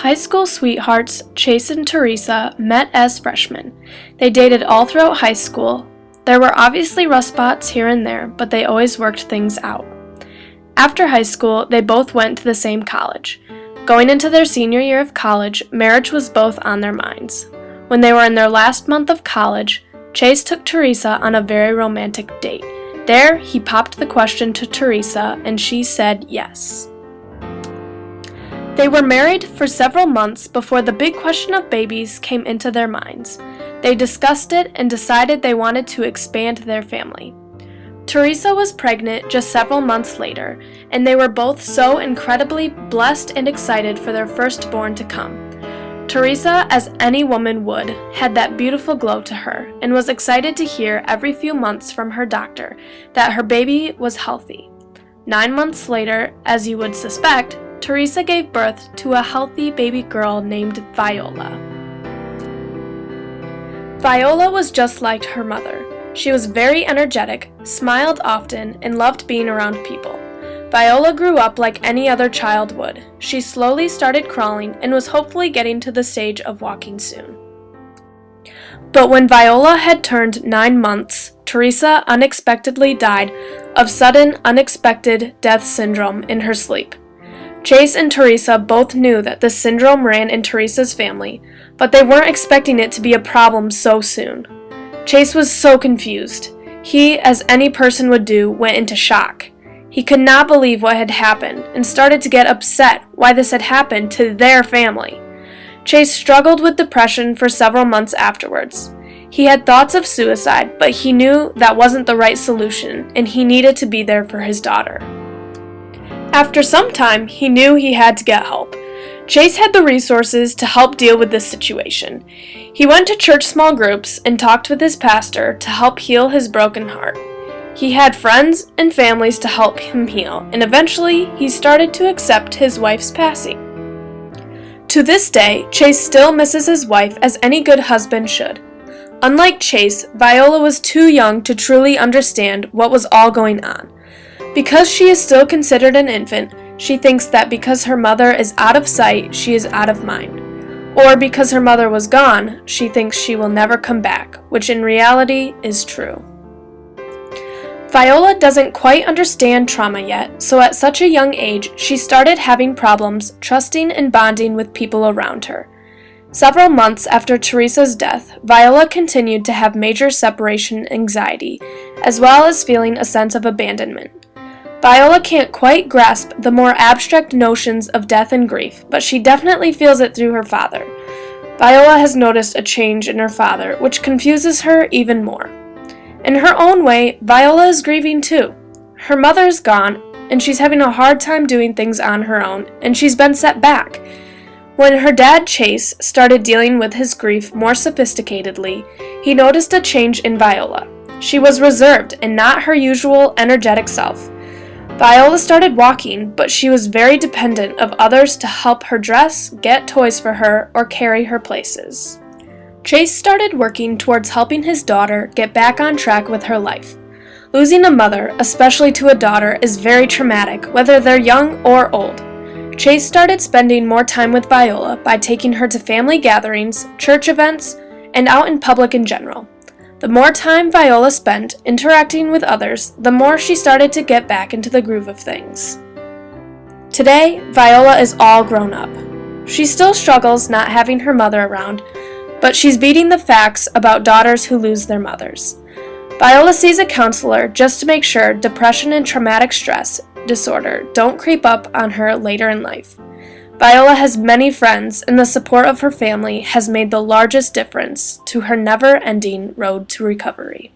High school sweethearts Chase and Teresa met as freshmen. They dated all throughout high school. There were obviously rough spots here and there, but they always worked things out. After high school, they both went to the same college. Going into their senior year of college, marriage was both on their minds. When they were in their last month of college, Chase took Teresa on a very romantic date. There, he popped the question to Teresa, and she said yes. They were married for several months before the big question of babies came into their minds. They discussed it and decided they wanted to expand their family. Teresa was pregnant just several months later, and they were both so incredibly blessed and excited for their firstborn to come. Teresa, as any woman would, had that beautiful glow to her and was excited to hear every few months from her doctor that her baby was healthy. 9 months later, as you would suspect, Teresa gave birth to a healthy baby girl named Viola. Viola was just like her mother. She was very energetic, smiled often, and loved being around people. Viola grew up like any other child would. She slowly started crawling and was hopefully getting to the stage of walking soon. But when Viola had turned 9 months, Teresa unexpectedly died of sudden, unexpected death syndrome in her sleep. Chase and Teresa both knew that this syndrome ran in Teresa's family, but they weren't expecting it to be a problem so soon. Chase was so confused. He, as any person would do, went into shock. He could not believe what had happened and started to get upset why this had happened to their family. Chase struggled with depression for several months afterwards. He had thoughts of suicide, but he knew that wasn't the right solution, and he needed to be there for his daughter. After some time, he knew he had to get help. Chase had the resources to help deal with this situation. He went to church small groups and talked with his pastor to help heal his broken heart. He had friends and families to help him heal, and eventually he started to accept his wife's passing. To this day, Chase still misses his wife as any good husband should. Unlike Chase, Viola was too young to truly understand what was all going on. Because she is still considered an infant, she thinks that because her mother is out of sight, she is out of mind. Or because her mother was gone, she thinks she will never come back, which in reality is true. Viola doesn't quite understand trauma yet, so at such a young age, she started having problems trusting and bonding with people around her. Several months after Teresa's death, Viola continued to have major separation anxiety, as well as feeling a sense of abandonment. Viola can't quite grasp the more abstract notions of death and grief, but she definitely feels it through her father. Viola has noticed a change in her father, which confuses her even more. In her own way, Viola is grieving too. Her mother is gone, and she's having a hard time doing things on her own, and she's been set back. When her dad, Chase, started dealing with his grief more sophisticatedly, he noticed a change in Viola. She was reserved and not her usual energetic self. Viola started walking, but she was very dependent of others to help her dress, get toys for her, or carry her places. Chase started working towards helping his daughter get back on track with her life. Losing a mother, especially to a daughter, is very traumatic, whether they're young or old. Chase started spending more time with Viola by taking her to family gatherings, church events, and out in public in general. The more time Viola spent interacting with others, the more she started to get back into the groove of things. Today, Viola is all grown up. She still struggles not having her mother around, but she's beating the facts about daughters who lose their mothers. Viola sees a counselor just to make sure depression and traumatic stress disorder don't creep up on her later in life. Viola has many friends, and the support of her family has made the largest difference to her never-ending road to recovery.